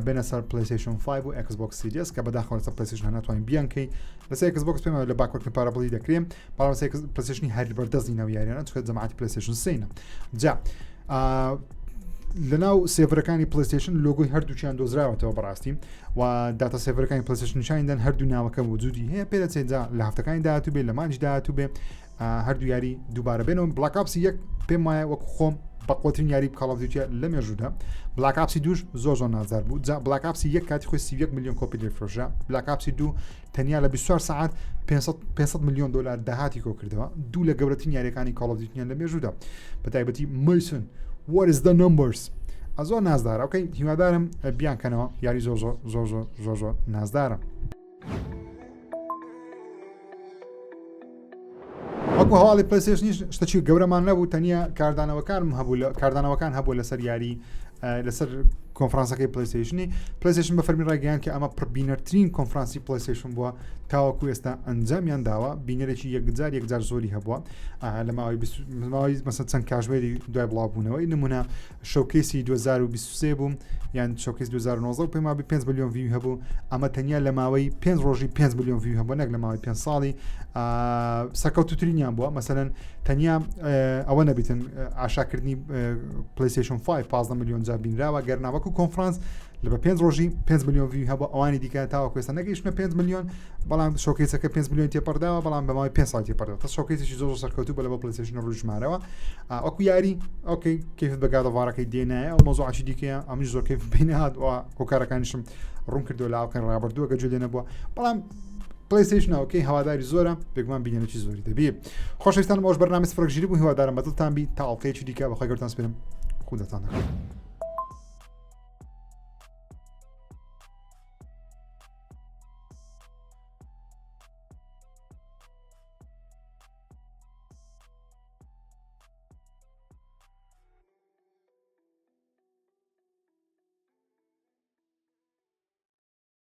بێنە سەر پلەیستەیشن 5 و ئێکسبۆکس سیریس کە بەداخەوە لەسەر پلەیستەیشن ناتوانین بیانکەی لەسەر ئێکسبۆکس پێم لە باکوەرتن پارابڵی دەکرێم بەڵام لەسەر پلەیستەیشنی هەر بەردەست نینەوە یاریانە چونکە جەماعەتی پلەیستەیشن 3 جا لەناو سێڤەرەکانی پلەیستەیشن لۆگۆی هەردووچیان دۆزراوەتەوە بەڕاستی و داتا سێڤەرەکانی پلەیستەیشن نیشانیدان هەردوو ناوەکە وجودی هەیە پێدەچێت جا لە هەفتەکانی داهاتوو بێ لە مانجی داهاتوو بێ هەردوو یاری دووبارە بێنەوە بلاکاپسی 1 پێم وایە وەکو خۆم بەقوترین یاری کاڵ ئۆف دیوتیە لە مێژوودا بلاکاپسی 2 زۆر نازار بوو جا بلاکاپسی 1 کاتی خۆی 31 میلیۆن کۆپی لێفرۆشرا بلاکاپسی 2 تەنیا لە 24 ساعت 500 میلیۆن دلار داهاتی کۆ کردەوە دوو لە گەورەترین یاریەکانی کاڵ ئۆف دیوتیان لە مێژوودا بەتایبەتی مەیسن what is the numbers زۆر نازدارە ئەوکەی هیوادارم بیانکەنەوە یاری زۆر نازدارم. وەکو هەواڵی پلەیستەیشنیش شتێکی گەورەمان نەبوو تەنیا کاردانەوەکان هەبوو لەسەر یاری لەسەر کۆنفرانسەکەی پلەیستەیشن بە فەرمی ڕاگەیان کە ئەمە پڕبینەرترین کۆنفرانسی پلەیستەیشن بووە تاوەکو ئێستا ئەنجامیان داوە بینەرێکی یەکجار زۆری هەبووە لە ماوەی مەسەڵەن چەند کاژوێری دوای بڵاوبوونەوەی نمونە شۆیکەیسی 2023 بووم یان شۆیکەیس 2019 و پێما 5 میلیۆن ویو هەبوو ئەمە تەنیا لە ماوەی 5 ڕۆژی 5 میلیۆن ویو هەبوو نەک لە ماوەی 5 ساڵی سەرکەوتووترینیان بووە مەسەلەن تەنیا ئەوە نەبیتن ئاشاکردنی پلەیستەیشن 5 15 میلیۆن جا بینراوە گەرناوەکو کۆنفرانس لە بە 5 ڕۆژی 5 میلیۆن ویو هەبوو ئەوانی دیکە تاوەکو ئێستا نەگەیشتنە 5 میلیۆن بەڵام شۆیکەیسەکە 5 میلیۆن تێپەرداوە بەڵام بە ماوەی 5 ساڵ تێپەرداوە تا شۆیکەیسێکی زۆر سەرکەوتوو بە لە بۆ پلەیستەیشن ڕۆژمارەوە ئەوکو یاری ئۆکەی کەیفت بەگادەڤارەکەی دێنایە ئەو مۆزوعی دیکەیە ئەمیش زۆر کەیف بینە هاتووە کۆکارەکانیشم ڕوون کردو لە ئاوکەن ڕابردووە کە جوێ نەبووە بەڵام پلەیستەیشن ئۆکەی هەواداری زۆرە بێگومان بینێکی زۆری دەبێت خۆشەویستان ئەوش بەرنامەی سفرەگژیری بوو هیوادارم بەدڵتان بی تا ئەڵقەیەکی دیکە بەخوای گەورتان سپێرم خودتان دەکەم.